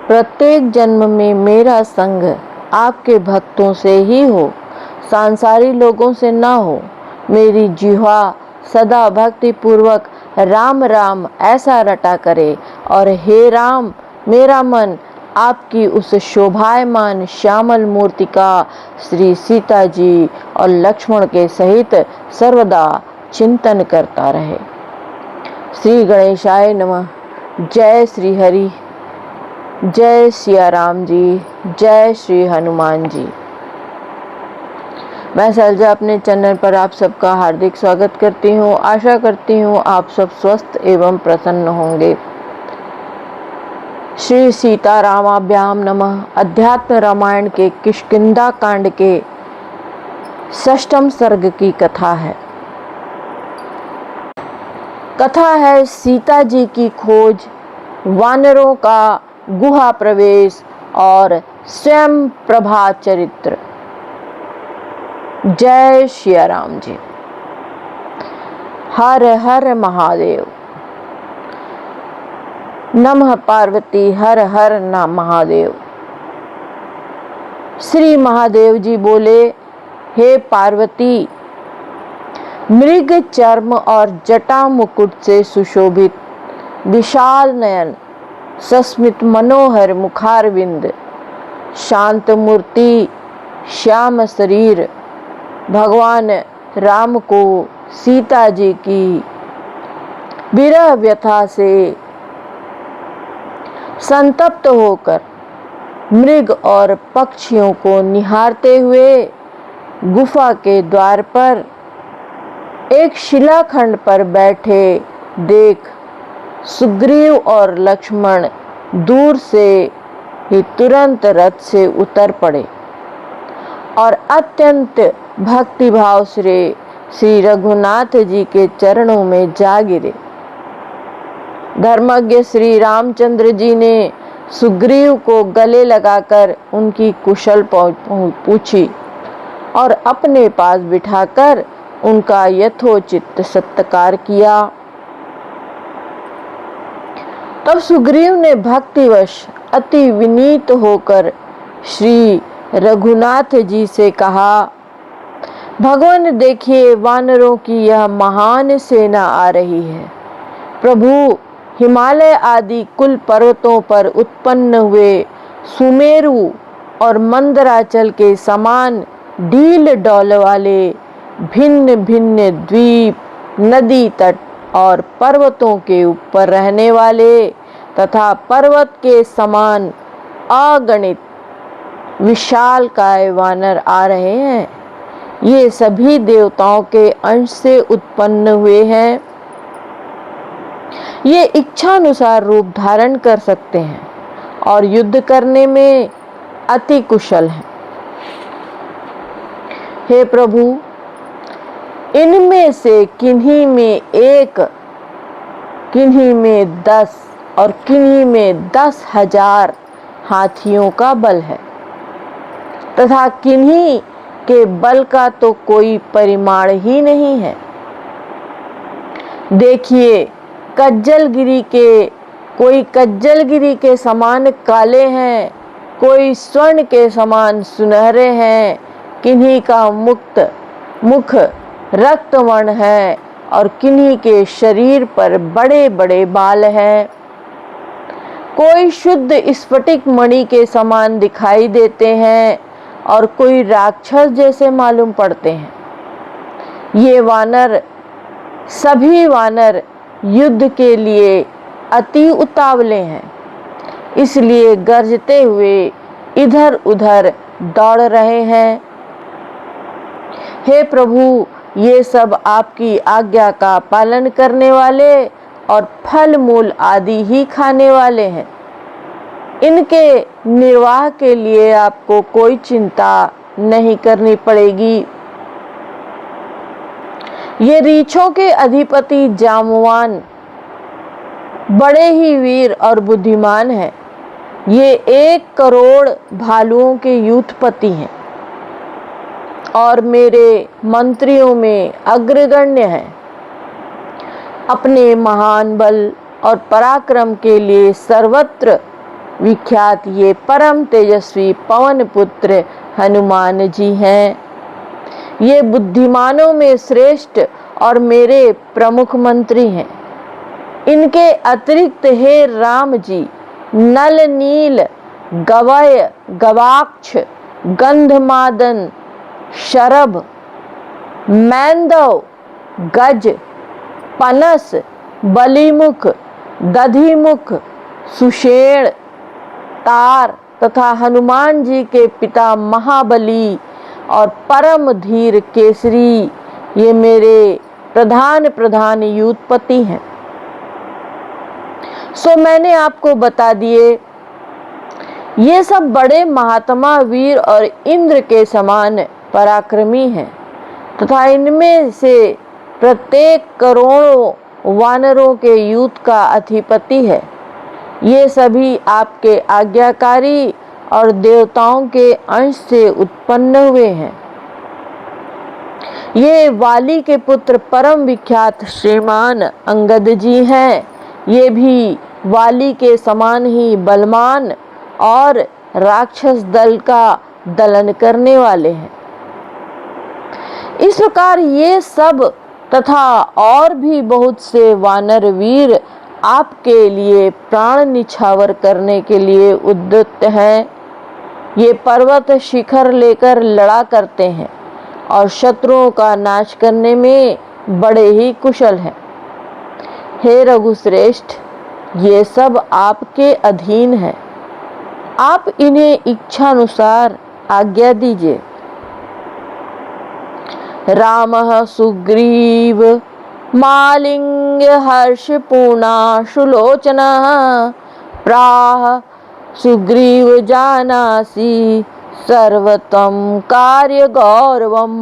प्रत्येक जन्म में मेरा संग आपके भक्तों से ही हो, सांसारी लोगों से ना हो। मेरी जिह्वा सदा भक्ति पूर्वक राम राम ऐसा रटा करे, और हे राम, मेरा मन आपकी उस शोभायमान श्यामल मूर्ति का श्री सीता जी और लक्ष्मण के सहित सर्वदा चिंतन करता रहे। श्री गणेशाय नमः। जय श्री हरि, जय सिया राम जी, जय श्री हनुमान जी। मैं शैलजा अपने चैनल पर आप सबका हार्दिक स्वागत करती हूँ। आशा करती हूँ आप सब स्वस्थ एवं प्रसन्न होंगे। श्री सीतारामाभ्याम नमः। अध्यात्म रामायण के किष्किंधा कांड के 6वें सर्ग की कथा है। कथा है सीता जी की खोज, वानरों का गुहा प्रवेश और स्वयं प्रभा चरित्र। जय श्री राम जी। हर हर महादेव। नमः पार्वती हर हर नाम महादेव। श्री महादेव जी बोले, हे पार्वती, मृग चर्म और जटा मुकुट से सुशोभित विशाल नयन, सस्मित मनोहर मुखारविंद, शांत मूर्ति, श्याम शरीर भगवान राम को सीता जी की विरह व्यथा से संतप्त होकर मृग और पक्षियों को निहारते हुए गुफा के द्वार पर एक शिलाखंड पर बैठे देख सुग्रीव और लक्ष्मण दूर से ही तुरंत रथ से उतर पड़े और अत्यंत भक्तिभाव से श्री रघुनाथ जी के चरणों में जा गिरे। धर्मज्ञ श्री रामचंद्र जी ने सुग्रीव को गले लगाकर उनकी कुशल पूछी और अपने पास बिठाकर उनका यथोचित सत्कार किया। तब सुग्रीव ने भक्तिवश अति विनीत होकर श्री रघुनाथ जी से कहा, भगवान देखिए, वानरों की यह महान सेना आ रही है। प्रभु, हिमालय आदि कुल पर्वतों पर उत्पन्न हुए सुमेरु और मंदराचल के समान डील डौल वाले भिन्न भिन्न द्वीप, नदी तट और पर्वतों के ऊपर रहने वाले तथा पर्वत के समान अगणित विशालकाय वानर आ रहे हैं। ये सभी देवताओं के अंश से उत्पन्न हुए हैं। ये इच्छानुसार रूप धारण कर सकते हैं और युद्ध करने में अति कुशल हैं। हे प्रभु, इनमें से किन्हीं में 1, किन्हीं में 10 और किन्हीं में 10,000 हाथियों का बल है तथा किन्हीं के बल का तो कोई परिमाण ही नहीं है। देखिए, कोई कज्जलगिरी के समान काले हैं, कोई स्वर्ण के समान सुनहरे हैं, किन्हीं का मुख रक्तवर्ण है और किन्हीं के शरीर पर बड़े बड़े बाल हैं। कोई शुद्ध स्फटिक मणि के समान दिखाई देते हैं और कोई राक्षस जैसे मालूम पड़ते हैं। ये वानर, सभी वानर युद्ध के लिए अति उतावले हैं, इसलिए गरजते हुए इधर उधर दौड़ रहे हैं। हे प्रभु, ये सब आपकी आज्ञा का पालन करने वाले और फल मूल आदि ही खाने वाले हैं। इनके निर्वाह के लिए आपको कोई चिंता नहीं करनी पड़ेगी। ये रीछों के अधिपति जामवान बड़े ही वीर और बुद्धिमान हैं। ये 1 करोड़ भालुओं के यूथपति हैं और मेरे मंत्रियों में अग्रगण्य हैं। अपने महान बल और पराक्रम के लिए सर्वत्र विख्यात ये परम तेजस्वी पवन पुत्र हनुमान जी हैं। ये बुद्धिमानों में श्रेष्ठ और मेरे प्रमुख मंत्री हैं। इनके अतिरिक्त हे राम जी नल नील गवय गवाक्ष गंधमादन शरभ मैंदव गज पनस बलिमुख दधिमुख सुषेण तार तथा हनुमान जी के पिता महाबली और परम धीर केसरी ये मेरे प्रधान युद्धपति हैं। सो मैंने आपको बता दिए ये सब बड़े महात्मा वीर और इंद्र के समान पराक्रमी हैं तथा इनमें से प्रत्येक करोड़ों वानरों के युद्ध का अधिपति है। ये सभी आपके आज्ञाकारी और देवताओं के अंश से उत्पन्न हुए हैं। ये वाली के पुत्र परम विख्यात श्रीमान अंगद जी हैं। ये भी वाली के समान ही बलवान और राक्षस दल का दलन करने वाले हैं। इस प्रकार ये सब तथा और भी बहुत से वानर वीर आपके लिए प्राण निछावर करने के लिए उद्युक्त हैं। ये पर्वत शिखर लेकर लड़ा करते हैं और शत्रुओं का नाश करने में बड़े ही कुशल हैं। हे रघुश्रेष्ठ, ये सब आपके अधीन है। आप इन्हें इच्छानुसार आज्ञा दीजिए। रामः सुग्रीव मालिंग हर्षपूर्णा सुलोचनः प्राह सुग्रीव जानासि सर्वतम कार्य गौरवम।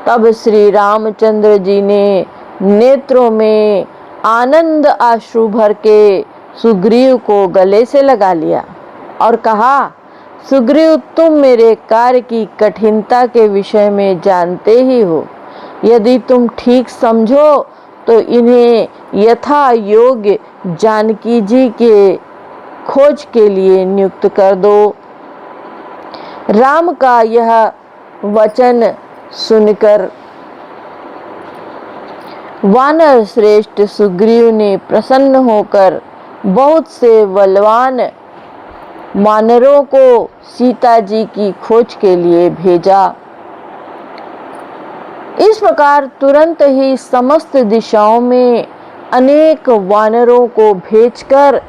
तब श्री रामचंद्र जी ने नेत्रों में आनंद आश्रु भर के सुग्रीव को गले से लगा लिया और कहा, सुग्रीव, तुम मेरे कार्य की कठिनता के विषय में जानते ही हो। यदि तुम ठीक समझो तो इन्हें यथा योग्य जानकी जी के खोज के लिए नियुक्त कर दो। राम का यह वचन सुनकर वानर श्रेष्ठ सुग्रीव ने प्रसन्न होकर बहुत से बलवान वानरों को सीता जी की खोज के लिए भेजा। इस प्रकार तुरंत ही समस्त दिशाओं में अनेक वानरों को भेजकर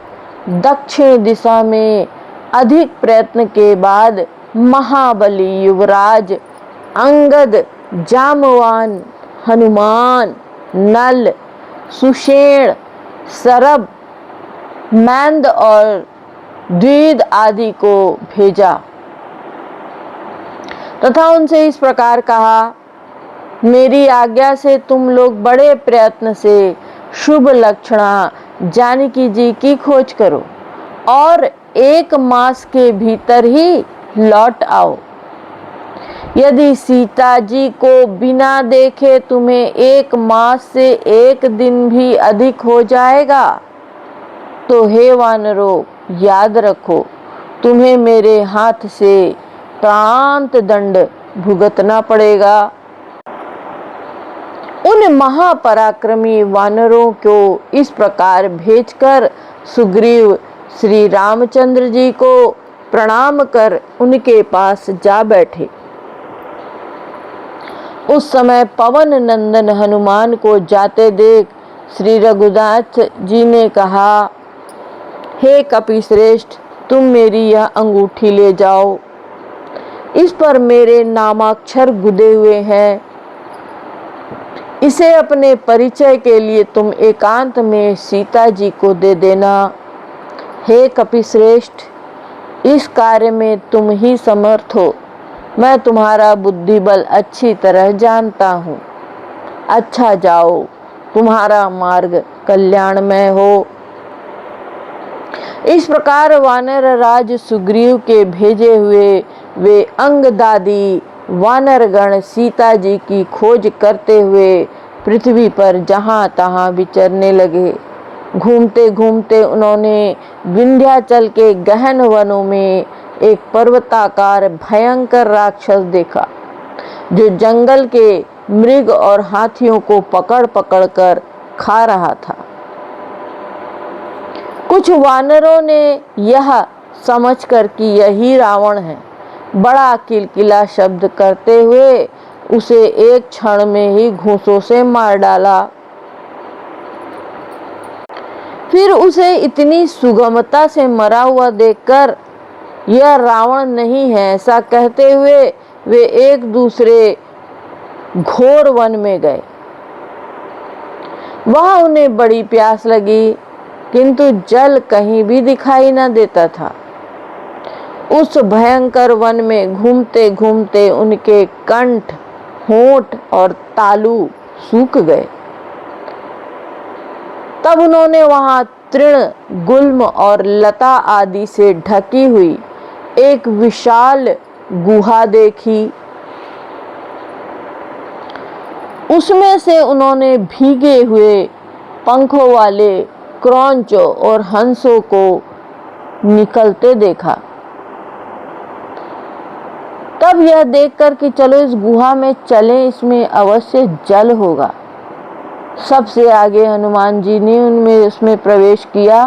दक्षिण दिशा में अधिक प्रयत्न के बाद महाबली युवराज अंगद, जामवान, हनुमान, नल, सुषेण, सरभ, मैंद और द्विद आदि को भेजा तथा उनसे इस प्रकार कहा, मेरी आज्ञा से तुम लोग बड़े प्रयत्न से शुभ लक्षणा जानकी जी की खोज करो और 1 मास के भीतर ही लौट आओ। यदि सीता जी को बिना देखे तुम्हें 1 मास से 1 दिन भी अधिक हो जाएगा तो हे वानरों, याद रखो, तुम्हें मेरे हाथ से प्रांत दंड भुगतना पड़ेगा। उन महापराक्रमी वानरों को इस प्रकार भेजकर सुग्रीव श्री रामचंद्र जी को प्रणाम कर उनके पास जा बैठे। उस समय पवन नंदन हनुमान को जाते देख श्री रघुनाथ जी ने कहा, हे कपिश्रेष्ठ, तुम मेरी यह अंगूठी ले जाओ। इस पर मेरे नामाक्षर गुदे हुए हैं। इसे अपने परिचय के लिए तुम एकांत में सीता जी को दे देना। हे कपिश्रेष्ठ, इस कार्य में तुम ही समर्थ हो। मैं तुम्हारा बुद्धि बल अच्छी तरह जानता हूँ। अच्छा जाओ, तुम्हारा मार्ग कल्याणमय हो। इस प्रकार वानर राज सुग्रीव के भेजे हुए वे अंगदादी वानरगण सीता जी की खोज करते हुए पृथ्वी पर जहाँ तहाँ विचरने लगे। घूमते घूमते उन्होंने विंध्याचल के गहन वनों में एक पर्वताकार भयंकर राक्षस देखा, जो जंगल के मृग और हाथियों को पकड़ पकड़ कर खा रहा था। कुछ वानरों ने यह समझकर कि यही रावण है, बड़ा किलकिला शब्द करते हुए उसे एक क्षण में ही घूंसों से मार डाला। फिर उसे इतनी सुगमता से मरा हुआ देखकर यह रावण नहीं है ऐसा कहते हुए वे एक दूसरे घोर वन में गए। वहां उन्हें बड़ी प्यास लगी, किंतु जल कहीं भी दिखाई न देता था। उस भयंकर वन में घूमते घूमते उनके कंठ, होंठ और तालू सूख गए। तब उन्होंने वहां तृण, गुल्म और लता आदि से ढकी हुई एक विशाल गुहा देखी। उसमें से उन्होंने भीगे हुए पंखों वाले क्रौंचों और हंसों को निकलते देखा। तब यह देखकर कि चलो इस गुहा में चलें, इसमें अवश्य जल होगा, सबसे आगे हनुमान जी ने उसमें प्रवेश किया।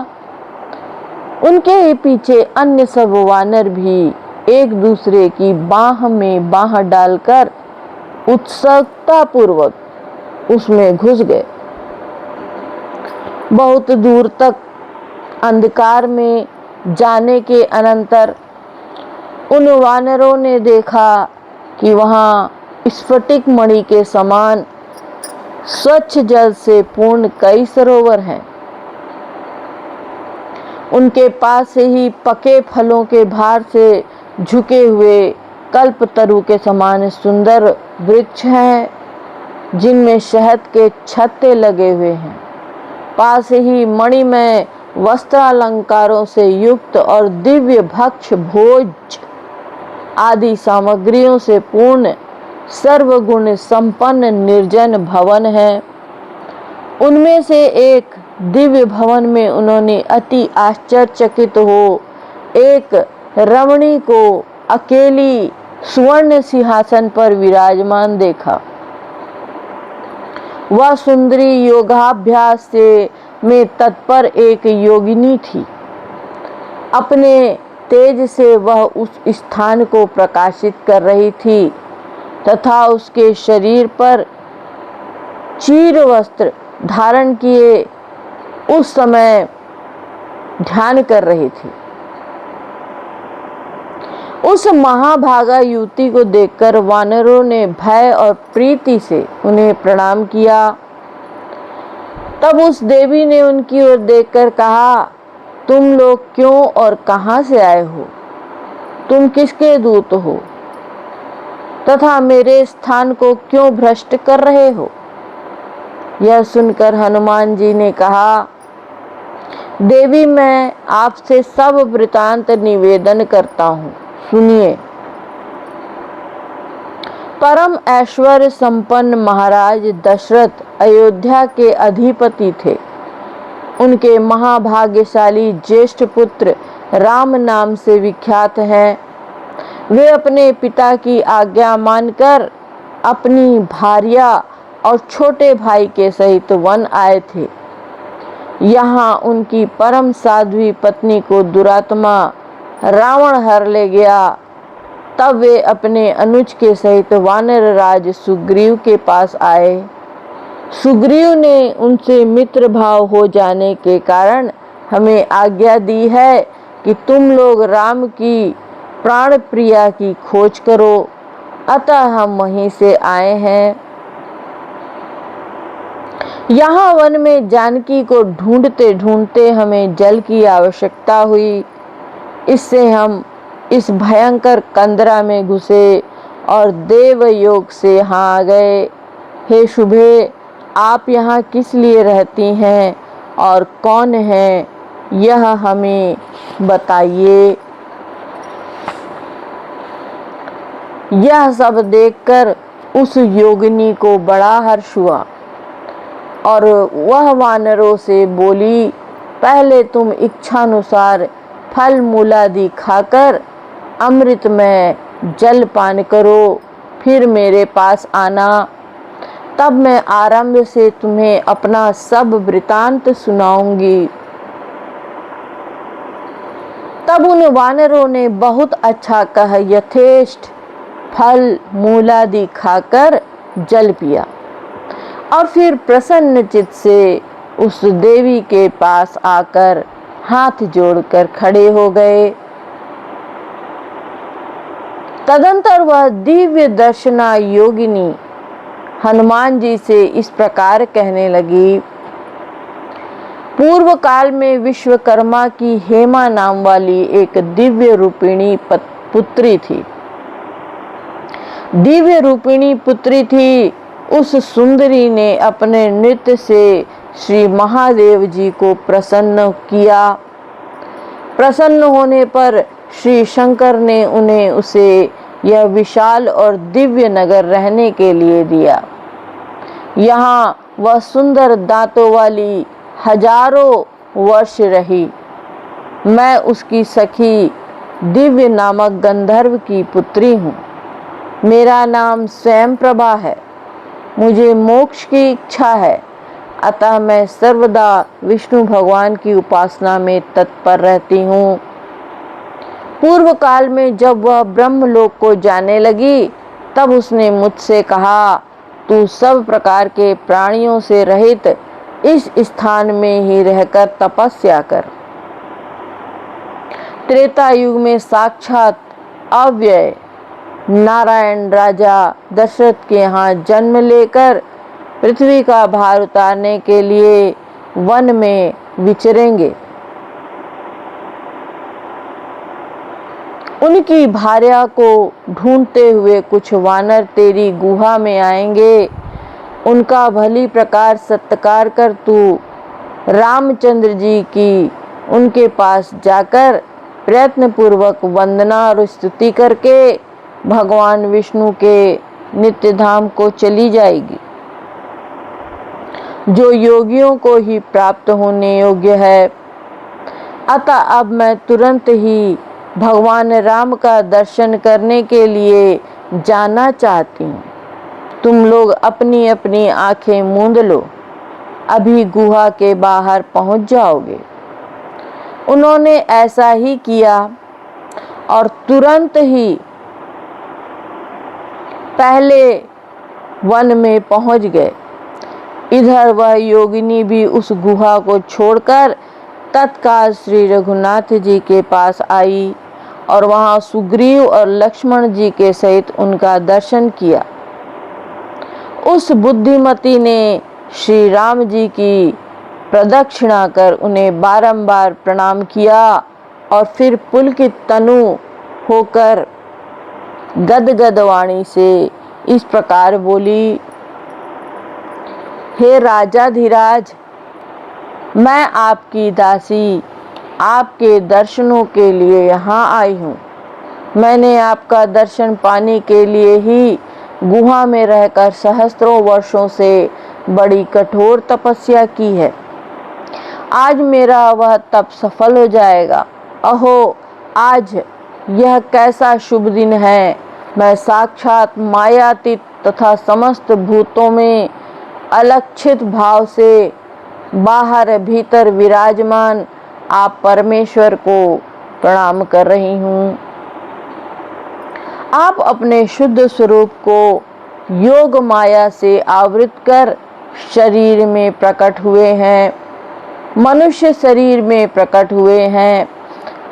उनके ही पीछे अन्य सब वानर भी एक दूसरे की बाह में बाह डालकर उत्सुकता पूर्वक उसमें घुस गए। बहुत दूर तक अंधकार में जाने के अनंतर उन वानरों ने देखा कि वहां स्फटिक मणि के समान स्वच्छ जल से पूर्ण कई सरोवर हैं। उनके पास ही पके फलों के भार से झुके हुए कल्पतरु के समान सुंदर वृक्ष हैं, जिनमें शहद के छत्ते लगे हुए हैं। पास ही मणिमय वस्त्रालंकारों से युक्त और दिव्य भक्ष भोज आदि सामग्रियों से पूर्ण सर्वगुण संपन्न निर्जन भवन है। उनमें से एक दिव्य भवन में उन्होंने अति आश्चर्यचकित हो एक रमणी को अकेली स्वर्ण सिंहासन पर विराजमान देखा। वह सुंदरी योगाभ्यास से में तत्पर एक योगिनी थी। अपने तेज से वह उस स्थान को प्रकाशित कर रही थी तथा उसके शरीर पर चीर वस्त्र धारण किए उस समय ध्यान कर रही थी। उस महाभागा युवती को देखकर वानरों ने भय और प्रीति से उन्हें प्रणाम किया। तब उस देवी ने उनकी ओर देखकर कहा, तुम लोग क्यों और कहां से आए हो? तुम किसके दूत हो तथा मेरे स्थान को क्यों भ्रष्ट कर रहे हो? यह सुनकर हनुमान जी ने कहा, देवी मैं आपसे सब वृतांत निवेदन करता हूँ, सुनिए। परम ऐश्वर्य संपन्न महाराज दशरथ अयोध्या के अधिपति थे। उनके महाभाग्यशाली ज्येष्ठ पुत्र राम नाम से विख्यात हैं। वे अपने पिता की आज्ञा मानकर अपनी भार्या और छोटे भाई के सहित वन आए थे। यहाँ उनकी परम साध्वी पत्नी को दुरात्मा रावण हर ले गया। तब वे अपने अनुज के सहित वानर राज सुग्रीव के पास आए। सुग्रीव ने उनसे मित्र भाव हो जाने के कारण हमें आज्ञा दी है कि तुम लोग राम की प्राण प्रिया की खोज करो, अतः हम वहीं से आए हैं। यहाँ वन में जानकी को ढूंढते ढूंढते हमें जल की आवश्यकता हुई। इससे हम इस भयंकर कंदरा में घुसे और देवयोग से यहाँ आ गए। हे शुभे, आप यहाँ किस लिए रहती हैं और कौन हैं, यह हमें बताइए। यह सब देखकर उस योगिनी को बड़ा हर्ष हुआ। और वह वानरों से बोली, पहले तुम इच्छानुसार फल मूलादि खाकर अमृतमय जल पान करो, फिर मेरे पास आना, तब मैं आरंभ से तुम्हें अपना सब वृतांत सुनाऊंगी। तब उन वानरों ने बहुत अच्छा कह यथेष्ट फल मूलादि खाकर जल पिया और फिर प्रसन्न चित्त से उस देवी के पास आकर हाथ जोड़कर खड़े हो गए। तदंतर वह दिव्य दर्शना योगिनी हनुमान जी से इस प्रकार कहने लगी, पूर्व काल में विश्वकर्मा की हेमा नाम वाली एक दिव्य रूपिणी पुत्री थी। दिव्य रूपिणी पुत्री थी। उस सुंदरी ने अपने नृत्य से श्री महादेव जी को प्रसन्न किया। प्रसन्न होने पर श्री शंकर ने उन्हें उसे यह विशाल और दिव्य नगर रहने के लिए दिया। यहाँ वह सुंदर दांतों वाली हजारों वर्ष रही। मैं उसकी सखी दिव्य नामक गंधर्व की पुत्री हूँ। मेरा नाम स्वयं प्रभा है। मुझे मोक्ष की इच्छा है, अतः मैं सर्वदा विष्णु भगवान की उपासना में तत्पर रहती हूँ। पूर्व काल में जब वह ब्रह्मलोक को जाने लगी, तब उसने मुझसे कहा, तू सब प्रकार के प्राणियों से रहित इस स्थान में ही रहकर तपस्या कर। त्रेता युग में साक्षात अव्यय नारायण राजा दशरथ के यहाँ जन्म लेकर पृथ्वी का भार उतारने के लिए वन में विचरेंगे। उनकी भार्या को ढूंढते हुए कुछ वानर तेरी गुहा में आएंगे। उनका भली प्रकार सत्कार कर तू रामचंद्र जी की उनके पास जाकर प्रयत्न पूर्वक वंदना और स्तुति करके भगवान विष्णु के नित्य धाम को चली जाएगी, जो योगियों को ही प्राप्त होने योग्य है। अतः अब मैं तुरंत ही भगवान राम का दर्शन करने के लिए जाना चाहती हूँ। तुम लोग अपनी अपनी आंखें मूंद लो, अभी गुहा के बाहर पहुंच जाओगे। उन्होंने ऐसा ही किया और तुरंत ही पहले वन में पहुंच गए। इधर वह योगिनी भी उस गुहा को छोड़कर तत्काल श्री रघुनाथ जी के पास आई और वहां सुग्रीव और लक्ष्मण जी के सहित उनका दर्शन किया। उस बुद्धिमती ने श्री राम जी की प्रदक्षिणा कर उन्हें बारंबार प्रणाम किया और फिर पुलकित तनु होकर गदगद वाणी से इस प्रकार बोली, हे राजाधिराज, मैं आपकी दासी आपके दर्शनों के लिए यहाँ आई हूँ। मैंने आपका दर्शन पाने के लिए ही गुहा में रहकर सहस्त्रों वर्षों से बड़ी कठोर तपस्या की है। आज मेरा वह तप सफल हो जाएगा। अहो, आज यह कैसा शुभ दिन है। मैं साक्षात मायातीत तथा समस्त भूतों में अलक्षित भाव से बाहर भीतर विराजमान आप परमेश्वर को प्रणाम कर रही हूँ। आप अपने शुद्ध स्वरूप को योग माया से आवृत कर शरीर में प्रकट हुए हैं, मनुष्य शरीर में प्रकट हुए हैं।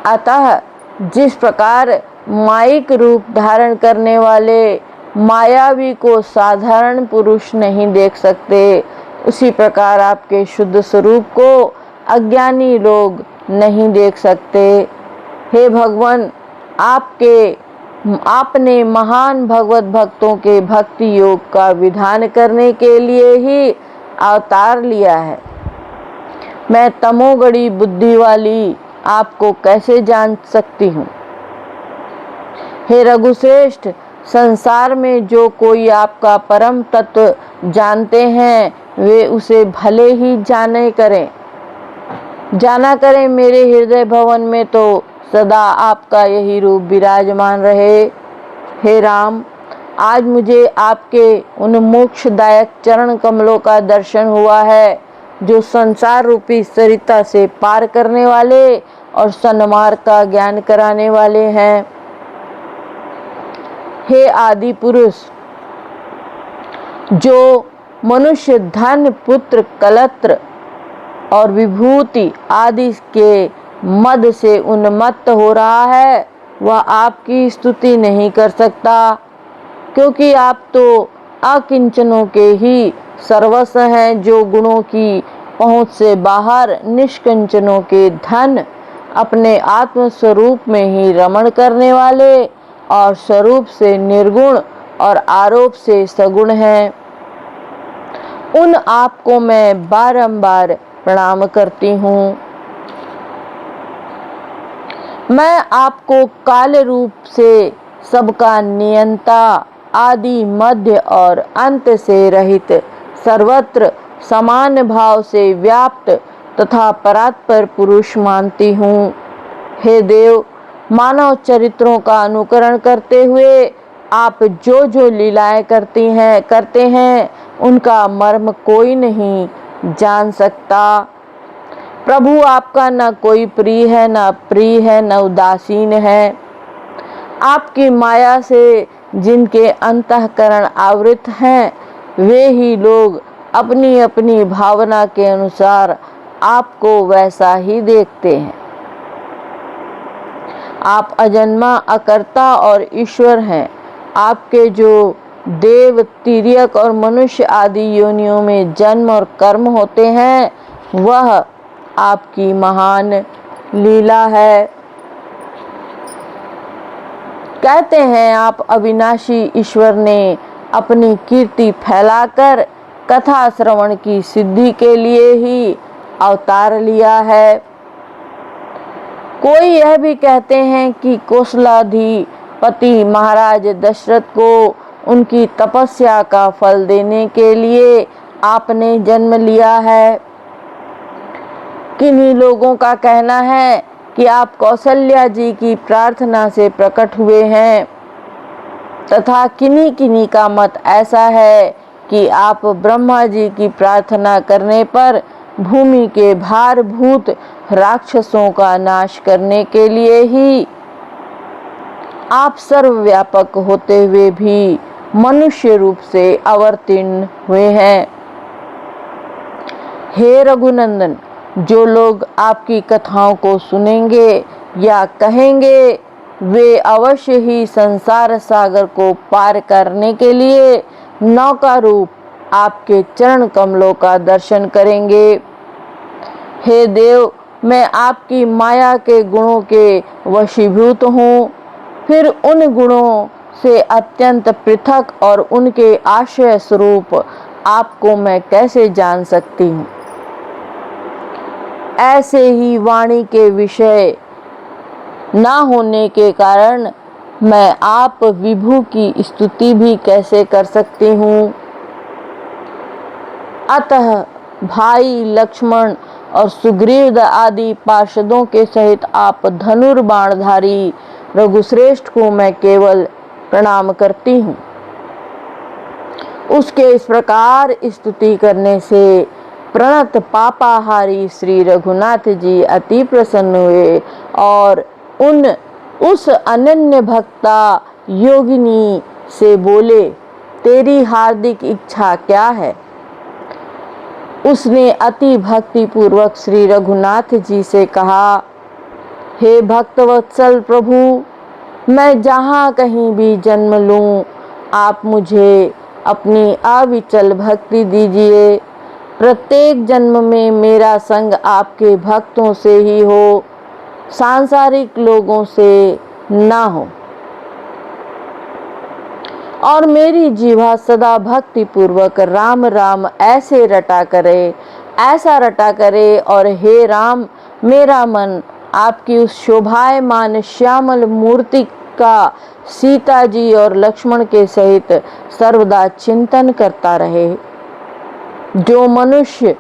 अतः जिस प्रकार माइक रूप धारण करने वाले मायावी को साधारण पुरुष नहीं देख सकते, उसी प्रकार आपके शुद्ध स्वरूप को अज्ञानी लोग नहीं देख सकते। हे भगवान, आपने महान भगवत भक्तों के भक्ति योग का विधान करने के लिए ही अवतार लिया है। मैं तमोगणी बुद्धि वाली आपको कैसे जान सकती हूँ। हे रघुश्रेष्ठ, संसार में जो कोई आपका परम तत्व जानते हैं वे उसे भले ही जाना करें। मेरे हृदय भवन में तो सदा आपका यही रूप विराजमान रहे। हे राम, आज मुझे आपके उन मोक्षदायक चरण कमलों का दर्शन हुआ है, जो संसार रूपी सरिता से पार करने वाले और सन्मार्ग का ज्ञान कराने वाले हैं। हे आदि पुरुष, जो मनुष्य धन, पुत्र, कलत्र और विभूति आदि के मद से उन्मत्त हो रहा है, वह आपकी स्तुति नहीं कर सकता, क्योंकि आप तो अकिंचनों के ही सर्वस्व हैं, जो गुणों की पहुंच से बाहर निष्कंचनों के धन, अपने आत्म स्वरूप में ही रमण करने वाले और स्वरूप से निर्गुण और आरोप से सगुण हैं। उन आपको मैं बारंबार प्रणाम करती हूँ। मैं आपको काल रूप से सबका नियंता, आदि, मध्य और अंत से रहित, सर्वत्र समान भाव से व्याप्त तथा परात्पर पुरुष मानती हूँ। हे देव, मानव चरित्रों का अनुकरण करते हुए आप जो जो लीलाएं करते हैं, उनका मर्म कोई नहीं जान सकता। प्रभु, आपका न कोई प्रिय है, न अप्रिय है, न उदासीन है। आपकी माया से जिनके अंतःकरण आवृत हैं, वे ही लोग अपनी अपनी भावना के अनुसार आपको वैसा ही देखते हैं। आप अजन्मा, अकर्ता और ईश्वर हैं। आपके जो देव, तिर्यक और मनुष्य आदि योनियों में जन्म और कर्म होते हैं, वह आपकी महान लीला है। कहते हैं, आप अविनाशी ईश्वर ने अपनी कीर्ति फैलाकर कथा श्रवण की सिद्धि के लिए ही अवतार लिया है। कोई यह भी कहते हैं कि कौशलाधिपति महाराज दशरथ को उनकी तपस्या का फल देने के लिए आपने जन्म लिया है। किन्हीं लोगों का कहना है कि आप कौशल्या जी की प्रार्थना से प्रकट हुए हैं, तथा किन्हीं का मत ऐसा है कि आप ब्रह्मा जी की प्रार्थना करने पर भूमि के भारभूत राक्षसों का नाश करने के लिए ही आप सर्वव्यापक होते हुए भी मनुष्य रूप से अवतीर्ण हुए हैं। हे रघुनंदन, जो लोग आपकी कथाओं को सुनेंगे या कहेंगे, वे अवश्य ही संसार सागर को पार करने के लिए नौका रूप आपके चरण कमलों का दर्शन करेंगे। हे देव, मैं आपकी माया के गुणों के वशीभूत हूँ, फिर उन गुणों से अत्यंत पृथक और उनके आश्रय स्वरूप आपको मैं कैसे जान सकती हूँ। ऐसे ही वाणी के विषय ना होने के कारण मैं आप विभु की स्तुति भी कैसे कर सकती हूँ। अतः भाई लक्ष्मण और सुग्रीव आदि पार्षदों के सहित आप धनुर्बाणधारी रघुश्रेष्ठ को मैं केवल प्रणाम करती हूँ। उसके इस प्रकार स्तुति करने से प्रणत पापाहारी श्री रघुनाथ जी अति प्रसन्न हुए और उस अनन्य भक्ता योगिनी से बोले, तेरी हार्दिक इच्छा क्या है। उसने अति भक्ति पूर्वक श्री रघुनाथ जी से कहा, हे भक्तवत्सल प्रभु, मैं जहाँ कहीं भी जन्म लूँ, आप मुझे अपनी अविचल भक्ति दीजिए। प्रत्येक जन्म में मेरा संग आपके भक्तों से ही हो, सांसारिक लोगों से ना हो, और मेरी जीवा सदा भक्ति पूर्वक राम राम ऐसा रटा करे। और हे राम, मेरा मन आपकी उस शोभायमान श्यामल मूर्ति का सीता जी और लक्ष्मण के सहित सर्वदा चिंतन करता रहे। जो मनुष्य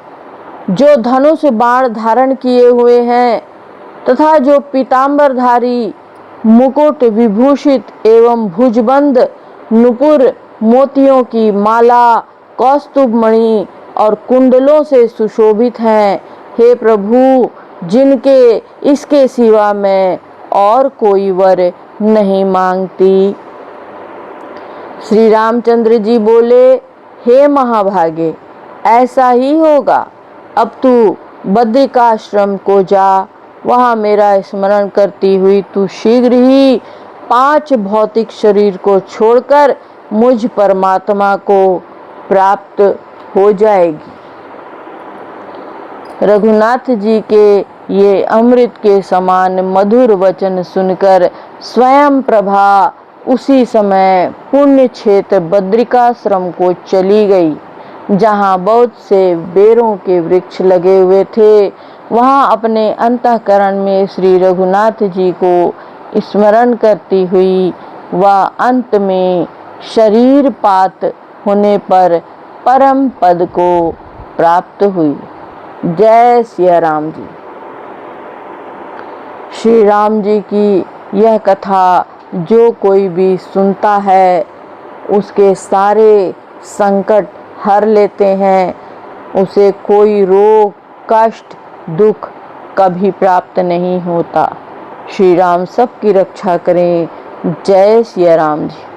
जो धनुष बाण धारण किए हुए हैं तथा जो पीतांबरधारी मुकुट विभूषित एवं भुजबंद नुपुर मोतियों की माला कौस्तुभ मणि और कुंडलों से सुशोभित हैं, हे प्रभु, जिनके इसके सिवा मैं और कोई वर नहीं मांगती। श्री रामचंद्र जी बोले, हे महाभागे, ऐसा ही होगा। अब तू बद्रिकाश्रम को जा, वहाँ मेरा स्मरण करती हुई तू शीघ्र ही 5 भौतिक शरीर को छोड़कर मुझ परमात्मा को प्राप्त हो जाएगी। रघुनाथ जी के ये अमृत के समान मधुर वचन सुनकर स्वयं प्रभा उसी समय पुण्य क्षेत्र बद्रिकाश्रम को चली गई, जहाँ बहुत से बेरों के वृक्ष लगे हुए थे। वहाँ अपने अंतःकरण में श्री रघुनाथ जी को स्मरण करती हुई वह अंत में शरीरपात होने पर परम पद को प्राप्त हुई। जय सिया राम जी। श्री राम जी की यह कथा जो कोई भी सुनता है उसके सारे संकट हर लेते हैं, उसे कोई रोग कष्ट दुख कभी प्राप्त नहीं होता। श्री राम सबकी रक्षा करें। जय सिया राम जी।